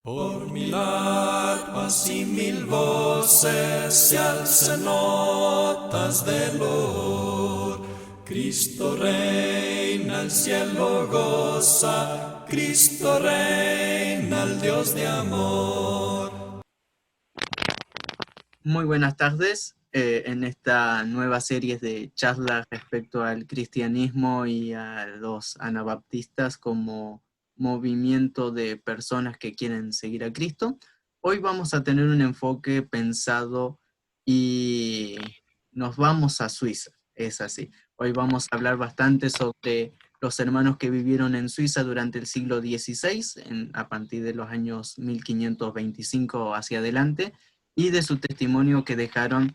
Por 1000 arpas y 1000 voces se alzan notas de loor. Cristo reina, el cielo goza, Cristo reina, el Dios de amor. Muy buenas tardes. En esta nueva serie de charlas respecto al cristianismo y a los anabaptistas como movimiento de personas que quieren seguir a Cristo, hoy vamos a tener un enfoque pensado y nos vamos a Suiza, es así. Hoy vamos a hablar bastante sobre los hermanos que vivieron en Suiza durante el siglo XVI, a partir de los años 1525 hacia adelante, y de su testimonio que dejaron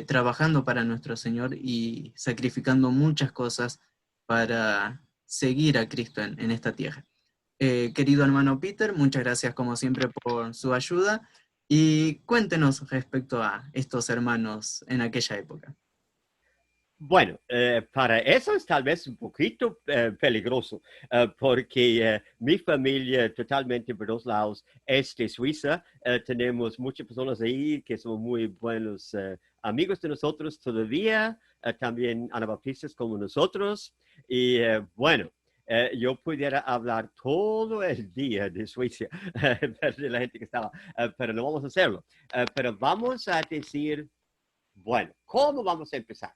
trabajando para nuestro Señor y sacrificando muchas cosas para seguir a Cristo en esta tierra. Querido hermano Peter, muchas gracias como siempre por su ayuda y cuéntenos respecto a estos hermanos en aquella época. Bueno, para eso es tal vez un poquito peligroso, porque mi familia totalmente por dos lados es de Suiza. Tenemos muchas personas ahí que son muy buenos amigos de nosotros todavía, también anabaptistas como nosotros. Y bueno, yo pudiera hablar todo el día de Suiza, de la gente que estaba, pero no vamos a hacerlo. Pero vamos a decir, bueno, ¿cómo vamos a empezar?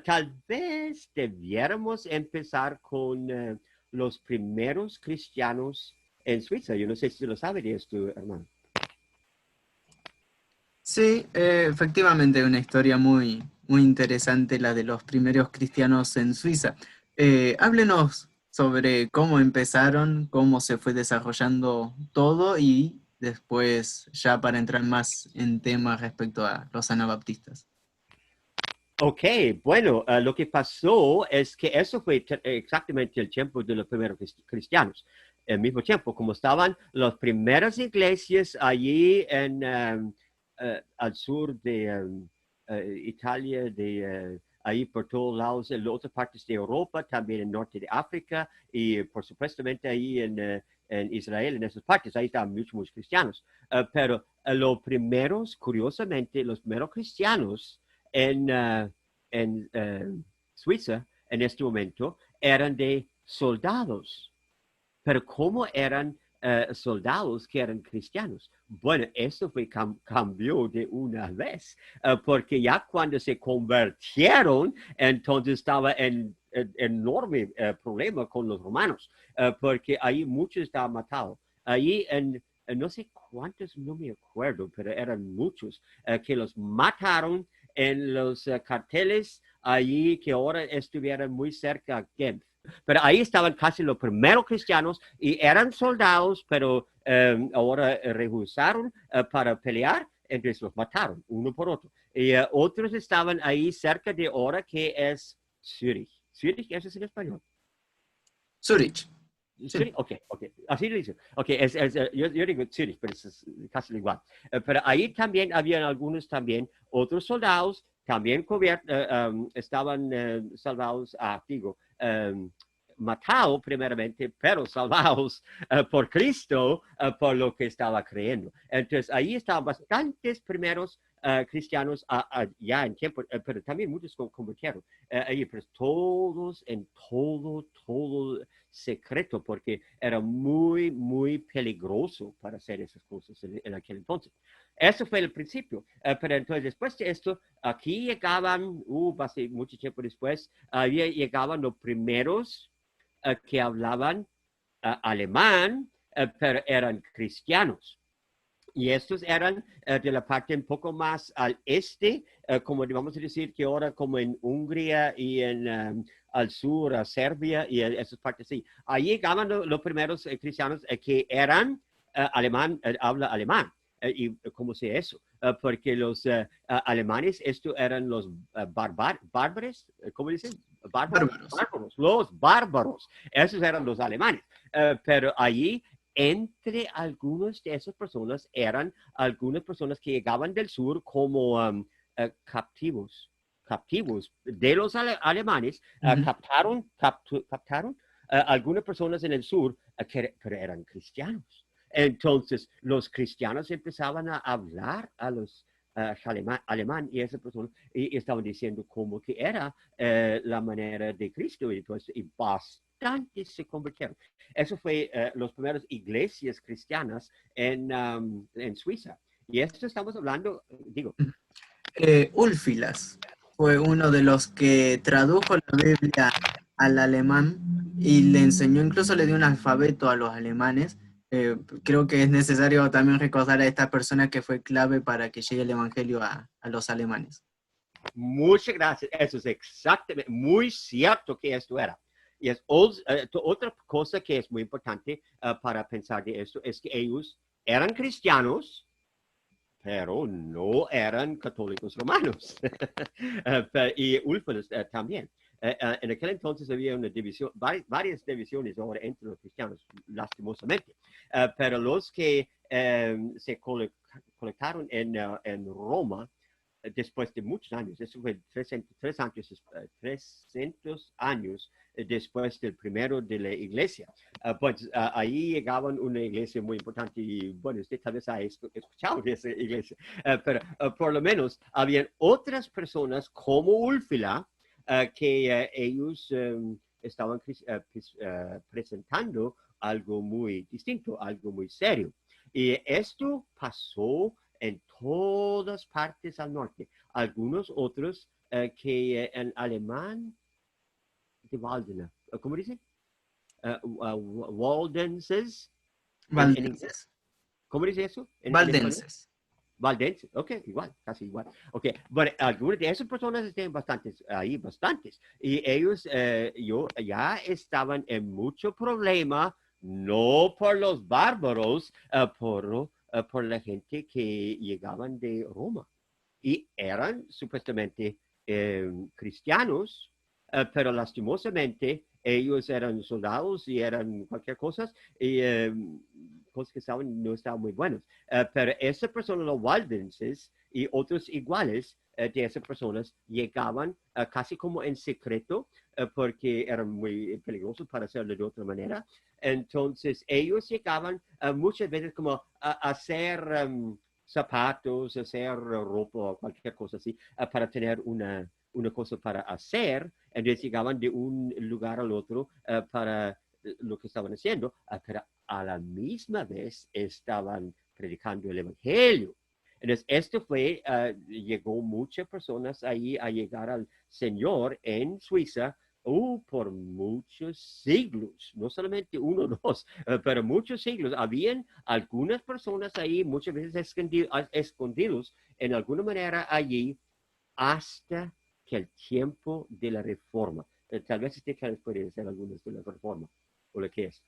Tal vez debiéramos empezar con los primeros cristianos en Suiza. Yo no sé si lo sabe de esto, hermano. Sí, efectivamente, una historia muy interesante la de los primeros cristianos en Suiza. Háblenos sobre cómo empezaron, cómo se fue desarrollando todo y después ya para entrar más en temas respecto a los anabaptistas. Ok, bueno, lo que pasó es que eso fue exactamente el tiempo de los primeros cristianos. Al mismo tiempo, como estaban las primeras iglesias allí al sur de Italia, ahí por todos lados, en otras partes de Europa, también en el norte de África y por supuestamente ahí en Israel, en esas partes, ahí estaban muchos cristianos. Pero los primeros, curiosamente, los primeros cristianos en, Suiza en este momento eran de soldados. Pero ¿cómo eran soldados que eran cristianos? Bueno, eso fue cambió de una vez, porque ya cuando se convirtieron, entonces estaba en enorme problema con los romanos, porque ahí muchos estaban matados. Ahí no sé cuántos, no me acuerdo, pero eran muchos que los mataron en los carteles allí que ahora estuvieran muy cerca a Genf. Pero ahí estaban casi los primeros cristianos y eran soldados, pero ahora rehusaron para pelear, entonces los mataron uno por otro. Y otros estaban ahí cerca de ahora que es Zurich. Zurich, eso es en español. Zurich. Sí. Zurich, ok, ok, así lo dice. Ok, yo digo Zurich, pero es casi igual. Pero ahí también habían algunos también, otros soldados, también estaban salvados, digo, matados primeramente, pero salvados por Cristo, por lo que estaba creyendo. Entonces ahí estaban bastantes primeros cristianos ya en tiempo, pero también muchos convirtieron. Ahí, pues todos, en todo secreto, porque era muy peligroso para hacer esas cosas en aquel entonces. Eso fue el principio. Pero entonces, después de esto, aquí llegaban, hace mucho tiempo después, llegaban los primeros que hablaban alemán, pero eran cristianos. Y estos eran de la parte un poco más al este, como vamos a decir que ahora como en Hungría y al sur, a Serbia y esas partes así. Ahí llegaban los primeros cristianos que eran habla alemán. ¿Y cómo sé eso? Porque los alemanes, estos eran los bárbaros, ¿cómo dicen? Bárbaros, Bárbaros. bárbaros, los bárbaros. Esos eran los alemanes. Pero allí entre algunas de esas personas eran algunas personas que llegaban del sur como captivos de los alemanes, Ujú. captaron algunas personas en el sur, pero eran cristianos. Entonces, los cristianos empezaban a hablar a los alemán y esa persona, y estaban diciendo cómo que era la manera de Cristo, y bastantes se convirtieron. Eso fue las primeras iglesias cristianas en Suiza. Y esto estamos hablando, digo. Úlfilas fue uno de los que tradujo la Biblia al alemán y le enseñó, incluso le dio un alfabeto a los alemanes. Creo que es necesario también recordar a esta persona que fue clave para que llegue el evangelio a los alemanes. Muchas gracias. Eso es exactamente, muy cierto que esto era. Y es otra cosa que es muy importante para pensar de esto, es que ellos eran cristianos, pero no eran católicos romanos. Y úlfilas también. En aquel entonces había una división, varias divisiones ahora entre los cristianos, lastimosamente. Pero los que se colectaron en Roma, después de muchos años, eso fue 300 años después del primero de la iglesia. Pues ahí llegaban una iglesia muy importante y bueno, usted tal vez ha escuchado de esa iglesia, pero por lo menos habían otras personas como Úlfila que ellos estaban presentando algo muy distinto, algo muy serio. Y esto pasó en todas partes al norte. Algunos otros que en alemán de Waldena, ¿cómo dicen? Waldenses. Valdenses. ¿Cómo dice eso? Valdenses. Valdenses, ok, igual, casi igual. Ok, bueno, algunas de esas personas tienen bastantes. Y ellos ya estaban en mucho problema, no por los bárbaros, por la gente que llegaban de Roma. Y eran supuestamente cristianos, pero lastimosamente ellos eran soldados y eran cualquier cosa, y cosas que no estaban muy buenos. Pero esa persona, los waldenses y otros iguales de esas personas llegaban casi como en secreto, porque eran muy peligrosos para hacerlo de otra manera. Entonces ellos llegaban muchas veces como a hacer zapatos, hacer ropa o cualquier cosa así, para tener una cosa para hacer. Entonces llegaban de un lugar al otro para lo que estaban haciendo, pero a la misma vez estaban predicando el evangelio. Entonces, esto fue, llegó muchas personas ahí a llegar al Señor en Suiza por muchos siglos, no solamente uno o dos, pero muchos siglos. Habían algunas personas ahí, muchas veces escondidos en alguna manera allí, hasta que el tiempo de la reforma. Tal vez usted puede decir algunas de la reforma, o lo que es.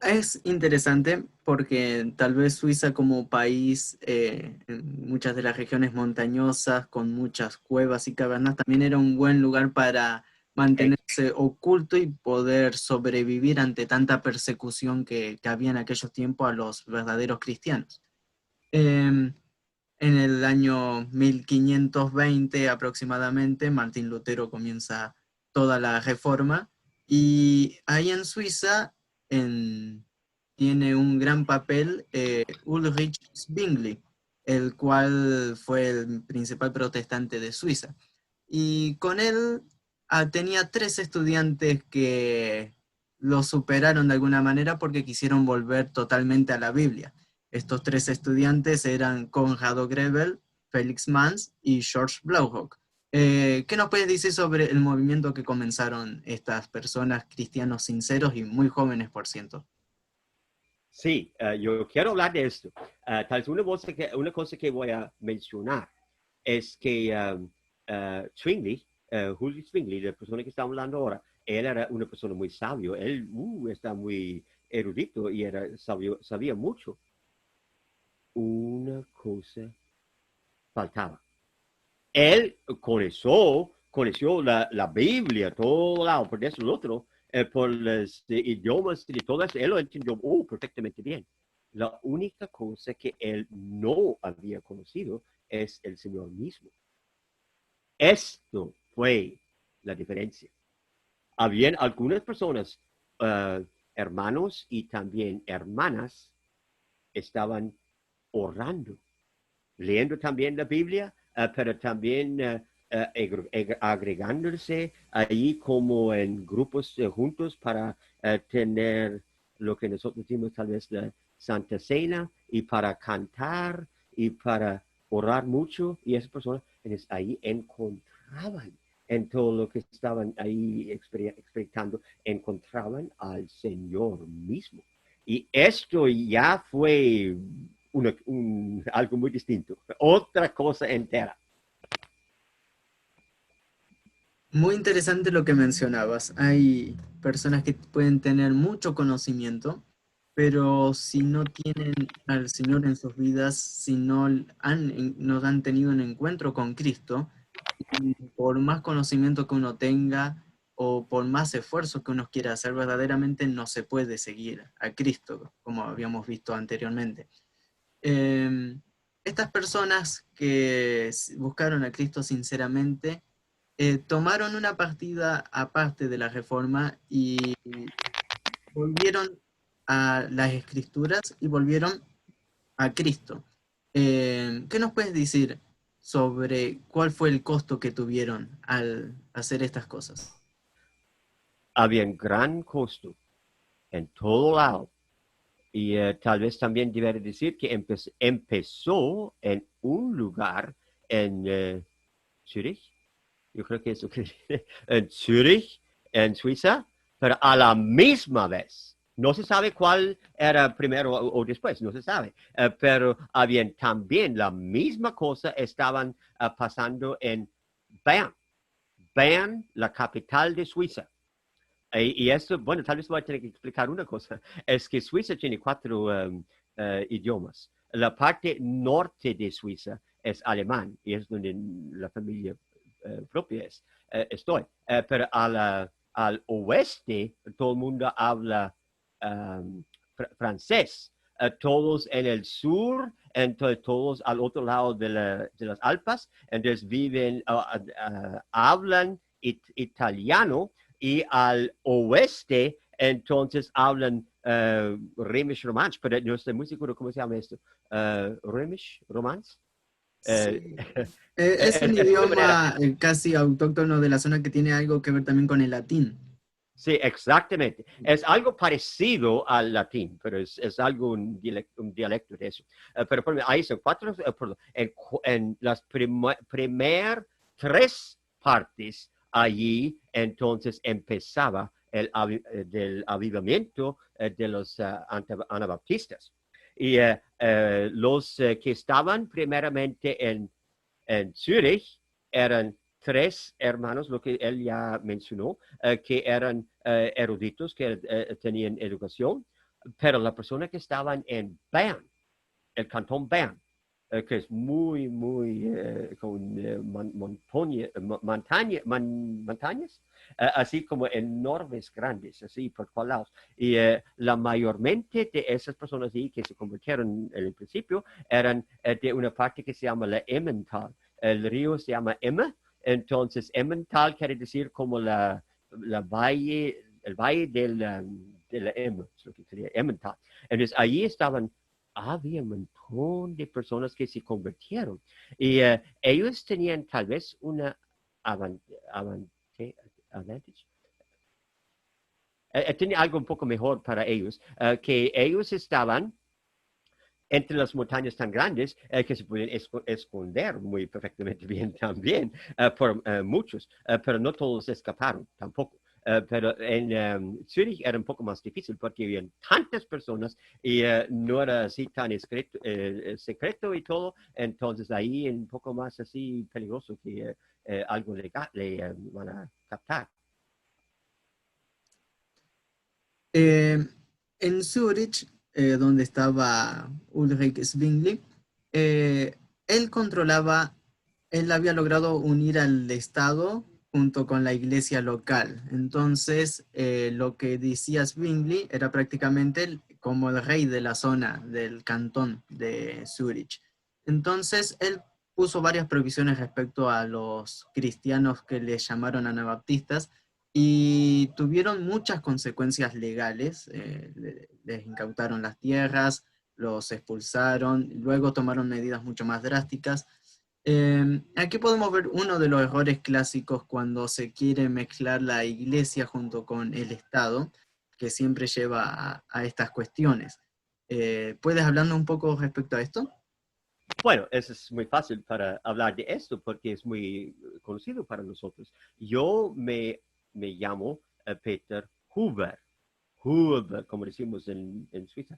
Es interesante porque tal vez Suiza como país, en muchas de las regiones montañosas, con muchas cuevas y cavernas, también era un buen lugar para mantenerse oculto y poder sobrevivir ante tanta persecución que había en aquellos tiempos a los verdaderos cristianos. En el año 1520 aproximadamente, Martín Lutero comienza toda la reforma y ahí en Suiza tiene un gran papel Ulrich Zwingli, el cual fue el principal protestante de Suiza. Y con él tenía 3 estudiantes que lo superaron de alguna manera porque quisieron volver totalmente a la Biblia. Estos 3 estudiantes eran Conrado Grebel, Felix Manz y George Blaurock. ¿Qué nos puedes decir sobre el movimiento que comenzaron estas personas, cristianos sinceros y muy jóvenes, por cierto? Sí, yo quiero hablar de esto. Tal vez una cosa que voy a mencionar es que Zwingli, Julio Zwingli, la persona que estamos hablando ahora, él era una persona muy sabio. Él está muy erudito y sabía mucho. Una cosa faltaba. Él conoció la Biblia, todo lado, por eso el otro, por los idiomas y todo eso, él lo entendió perfectamente bien. La única cosa que él no había conocido es el Señor mismo. Esto fue la diferencia. Habían algunas personas hermanos y también hermanas estaban orando, leyendo también la Biblia, pero también agregándose ahí como en grupos juntos para tener lo que nosotros decimos tal vez la Santa Cena y para cantar y para orar mucho y esas personas entonces, ahí encontraban en todo lo que estaban ahí experimentando, encontraban al Señor mismo. Y esto ya fue algo muy distinto, otra cosa entera. Muy interesante lo que mencionabas. Hay personas que pueden tener mucho conocimiento, pero si no tienen al Señor en sus vidas, si no han tenido un encuentro con Cristo, y por más conocimiento que uno tenga o por más esfuerzo que uno quiera hacer, verdaderamente no se puede seguir a Cristo, como habíamos visto anteriormente. Eh, Estas personas que buscaron a Cristo sinceramente, tomaron una partida aparte de la Reforma y volvieron a las Escrituras y volvieron a Cristo. ¿Qué nos puedes decir sobre cuál fue el costo que tuvieron al hacer estas cosas? Había un gran costo en todo lado. Y tal vez también debería decir que empezó en un lugar en Zurich, yo creo que eso que en Zurich, en Suiza, pero a la misma vez. No se sabe cuál era primero o después, no se sabe, pero habían también la misma cosa estaban pasando en Bern. Bern, la capital de Suiza. Y esto, bueno, tal vez voy a tener que explicar una cosa. Es que Suiza tiene 4 idiomas. La parte norte de Suiza es alemán y es donde la familia propia estoy. Pero al oeste todo el mundo habla francés. Todos en el sur, entonces todos al otro lado de las Alpes, entonces viven, hablan italiano y al oeste entonces hablan Römisch Romansch, pero no estoy muy seguro cómo se llama esto. Römisch Romansch. Sí. Es un Es una manera. idioma casi autóctono de la zona que tiene algo que ver también con el latín. Sí, exactamente. Es algo parecido al latín, pero es algo, un dialecto de eso. Pero por ejemplo, ahí son 4, en las primeras 3 partes allí, entonces empezaba del avivamiento de los anabaptistas. Y los que estaban primeramente en Zurich eran 3 hermanos, lo que él ya mencionó, que eran eruditos, que tenían educación, pero la persona que estaban en Bern, el cantón Bern, que es muy, muy con montañas, así como enormes, grandes, así por todos lados. Y la mayormente de esas personas ahí que se convirtieron en el principio eran de una parte que se llama la Emmental. El río se llama Emma, entonces Emmental quiere decir como la valle, el valle de la Emma, es lo que sería Emmental. Entonces allí había un montón de personas que se convirtieron y ellos tenían tal vez una advantage. Tenía algo un poco mejor para ellos, que ellos estaban entre las montañas tan grandes que se pueden esconder muy perfectamente bien también por muchos, pero no todos escaparon tampoco. Pero en Zurich era un poco más difícil porque había tantas personas y no era así tan secreto y todo, entonces ahí un poco más así peligroso que algo legal le van a captar. En Zurich, donde estaba Ulrich Zwingli, eh, él controlaba, él había logrado unir al Estado junto con la iglesia local. Entonces, lo que decía Zwingli era prácticamente como el rey de la zona del cantón de Zurich. Entonces, él puso varias prohibiciones respecto a los cristianos que les llamaron anabaptistas, y tuvieron muchas consecuencias legales. Les incautaron las tierras, los expulsaron, luego tomaron medidas mucho más drásticas. Aquí podemos ver uno de los errores clásicos cuando se quiere mezclar la iglesia junto con el Estado, que siempre lleva a estas cuestiones. ¿Puedes hablarnos un poco respecto a esto? Bueno, eso es muy fácil para hablar de esto porque es muy conocido para nosotros. Yo me llamo Peter Huber. Huber, como decimos en Suiza,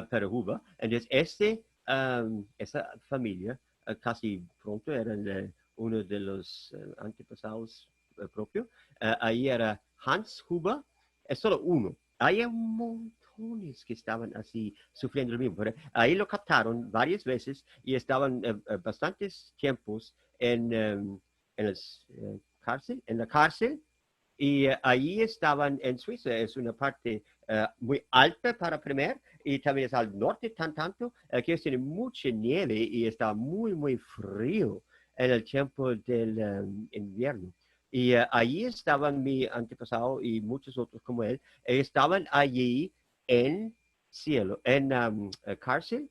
pero Huber. Entonces, esa familia casi pronto era uno de los antepasados propios. Ahí era Hans Huber, es solo uno. Hay montones que estaban así sufriendo lo mismo. Pero ahí lo captaron varias veces y estaban bastantes tiempos en la cárcel y ahí estaban en Suiza. Es una parte muy alta para primer y también es al norte tanto que tiene mucha nieve y está muy frío en el tiempo del invierno. Y allí estaban mi antepasado y muchos otros como él. Estaban allí en cielo, en cárcel,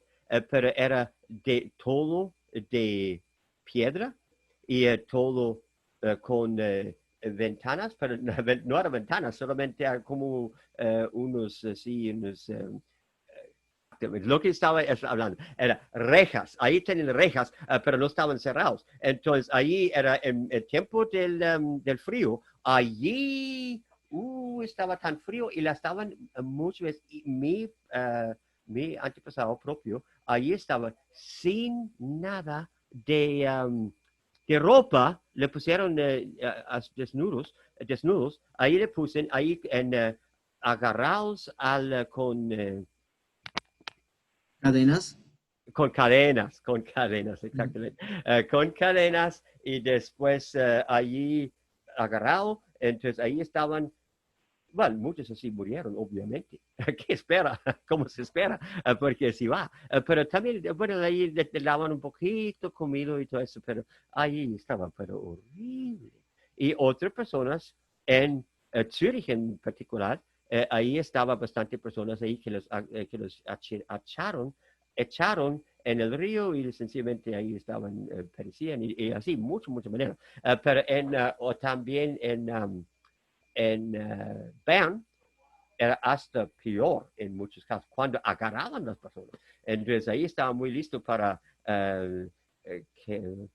pero era de todo de piedra y todo con ventanas, pero no era ventanas, solamente era como lo que estaba hablando era rejas, ahí tenían rejas, pero no estaban cerrados. Entonces, ahí era en el tiempo del frío, allí estaba tan frío y la estaban muchas veces, y mi antepasado propio, allí estaba sin nada de ropa, le pusieron desnudos, ahí le pusieron, ahí agarrados ¿Cadenas? con cadenas, exactamente. Con cadenas y después allí agarrado, entonces ahí estaban, bueno, muchos así murieron, obviamente. ¿Qué espera? ¿Cómo se espera? Porque si va. Pero también, bueno, ahí le daban un poquito comido y todo eso, pero ahí estaba, pero horrible. Y otras personas en Zurich en particular, ahí estaba bastante personas ahí que los echaron en el río y sencillamente ahí estaban, perecían y así, mucho manera. Pero o también en Bern era hasta peor en muchos casos, cuando agarraban las personas. Entonces ahí estaba muy listo para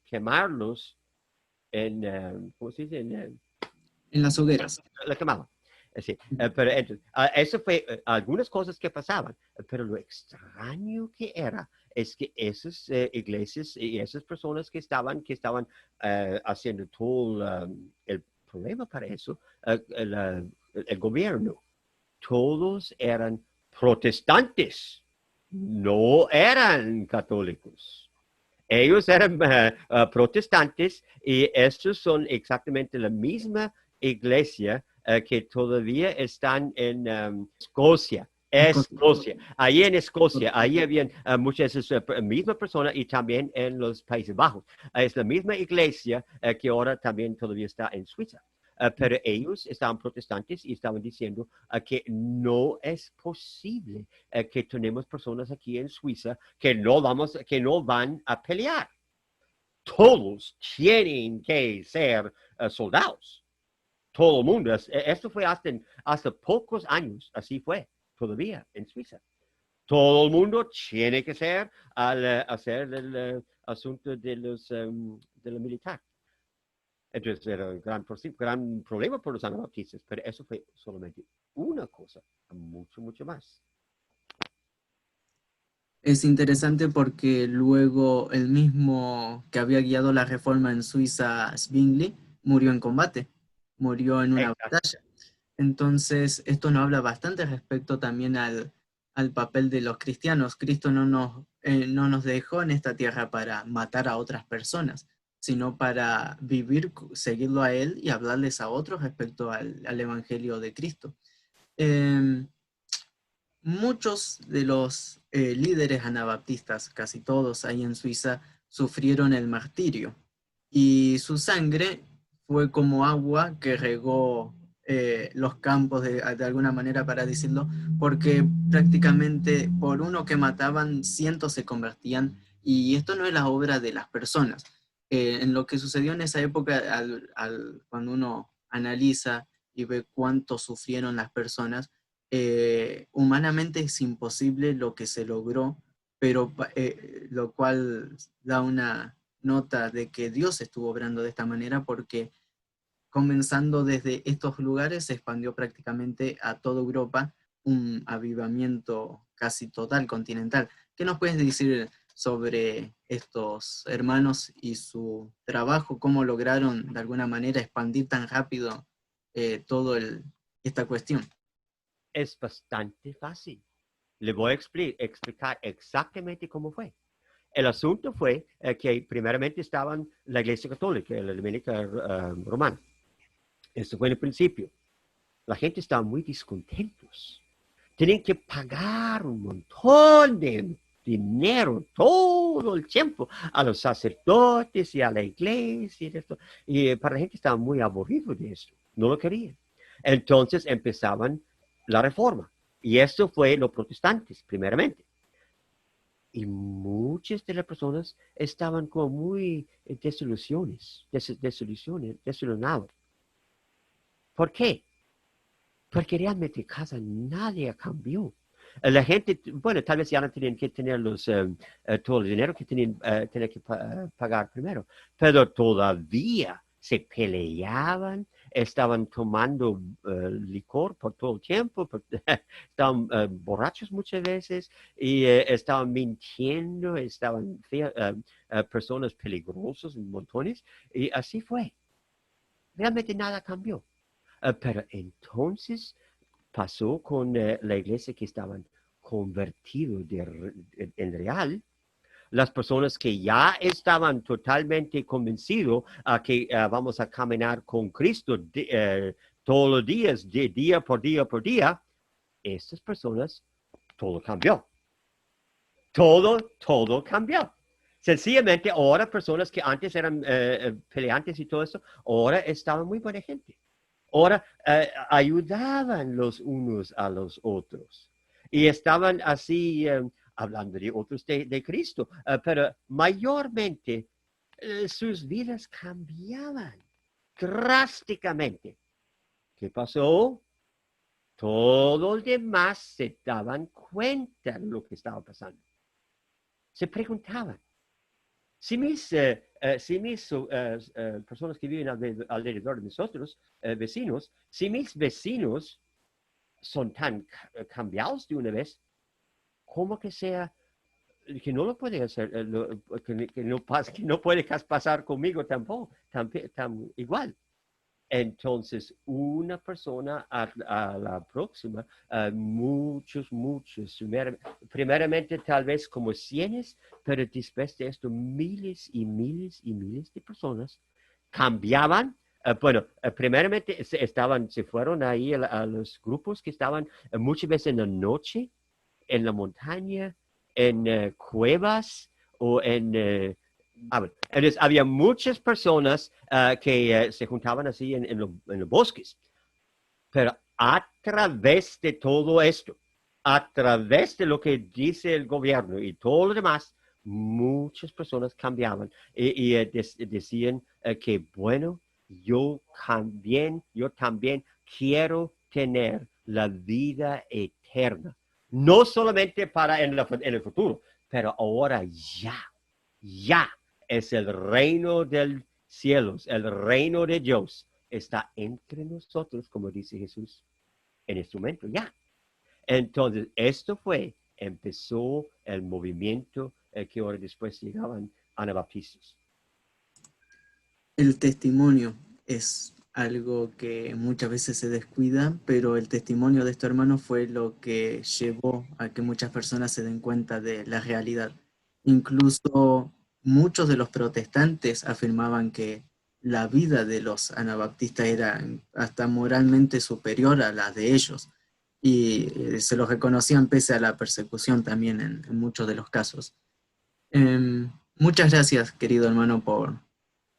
quemarlos ¿cómo se dice? En las hogueras. La quemaban. Sí, pero entonces, eso fue algunas cosas que pasaban, pero lo extraño que era es que esas iglesias y esas personas que estaban haciendo todo el problema para eso, el gobierno, todos eran protestantes, no eran católicos. Ellos eran protestantes y estos son exactamente la misma iglesia que todavía están en Escocia. Escocia. Ahí en Escocia, ahí habían muchas de esas mismas personas y también en los Países Bajos. Es la misma iglesia que ahora también todavía está en Suiza. Pero ellos estaban protestantes y estaban diciendo que no es posible que tenemos personas aquí en Suiza que no van a pelear. Todos tienen que ser soldados. Todo el mundo. Esto fue hasta pocos años, así fue todavía en Suiza. Todo el mundo tiene que ser al hacer el asunto de la militar. Entonces era un gran problema por los anabaptistas, pero eso fue solamente una cosa, mucho más. Es interesante porque luego el mismo que había guiado la reforma en Suiza, Zwingli, murió en combate, murió en una Exacto. batalla. Entonces, esto nos habla bastante respecto también al papel de los cristianos. Cristo no nos dejó en esta tierra para matar a otras personas, sino para vivir, seguirlo a Él y hablarles a otros respecto al Evangelio de Cristo. Muchos de los líderes anabaptistas, casi todos ahí en Suiza, sufrieron el martirio y su sangre fue como agua que regó los campos de alguna manera para decirlo, porque prácticamente por uno que mataban, cientos se convertían, y esto no es la obra de las personas. En lo que sucedió en esa época, cuando uno analiza y ve cuánto sufrieron las personas, humanamente es imposible lo que se logró, pero lo cual da una nota de que Dios estuvo obrando de esta manera, porque comenzando desde estos lugares se expandió prácticamente a toda Europa un avivamiento casi total, continental. ¿Qué nos puedes decir sobre estos hermanos y su trabajo? ¿Cómo lograron de alguna manera expandir tan rápido todo esta cuestión? Es bastante fácil. Le voy a explicar exactamente cómo fue. El asunto fue que primeramente estaban la Iglesia Católica, la Dominica Romana. Eso fue en el principio. La gente estaba muy descontentos. Tenían que pagar un montón de dinero todo el tiempo a los sacerdotes y a la iglesia. Y para la gente estaba muy aburrido de eso. No lo querían. Entonces empezaban la reforma. Y eso fue los protestantes, primeramente. Y muchas de las personas estaban como muy desilusionados. ¿Por qué? Porque realmente casi nadie cambió. La gente, bueno, tal vez ya no tenían que tener todo el dinero que tenían que pagar primero, pero todavía se peleaban, estaban tomando licor por todo el tiempo, estaban borrachos muchas veces y estaban mintiendo, estaban personas peligrosas en montones, y así fue. Realmente nada cambió. Pero entonces pasó con la iglesia que estaban convertidos en real. Las personas que ya estaban totalmente convencidos a que vamos a caminar con Cristo todos los días, día por día por día, estas personas, todo cambió. Todo cambió. Sencillamente, ahora personas que antes eran peleantes y todo eso, ahora estaban muy buena gente. Ahora ayudaban los unos a los otros. Y estaban así hablando de otros de Cristo. Pero mayormente sus vidas cambiaban drásticamente. ¿Qué pasó? Todos los demás se daban cuenta de lo que estaba pasando. Se preguntaban, si mis personas que viven alrededor de nosotros, vecinos, si mis vecinos son tan cambiados de una vez, ¿cómo que sea que no lo puede hacer, que no puede pasar conmigo tampoco, igual? Entonces, una persona a la próxima, muchos, primeramente tal vez como cientos, pero después de esto miles y miles y miles de personas cambiaban. Primeramente se fueron ahí a los grupos que estaban muchas veces en la noche, en la montaña, en cuevas o en... Entonces, había muchas personas que se juntaban así en los bosques, pero a través de todo esto, a través de lo que dice el gobierno y todo lo demás, muchas personas cambiaban y decían que, bueno, yo también quiero tener la vida eterna, no solamente para en el futuro, pero ahora ya es el reino del cielo, el reino de Dios está entre nosotros, como dice Jesús, en este momento, ya. Entonces, empezó el movimiento que ahora después llegaban anabaptistas. El testimonio es algo que muchas veces se descuida, pero el testimonio de estos hermanos fue lo que llevó a que muchas personas se den cuenta de la realidad. Incluso muchos de los protestantes afirmaban que la vida de los anabaptistas era hasta moralmente superior a la de ellos, y se los reconocían pese a la persecución también en muchos de los casos. Muchas gracias, querido hermano, por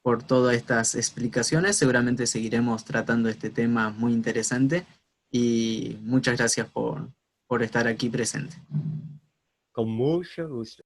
por todas estas explicaciones. Seguramente seguiremos tratando este tema muy interesante y muchas gracias por estar aquí presente. Con mucho gusto.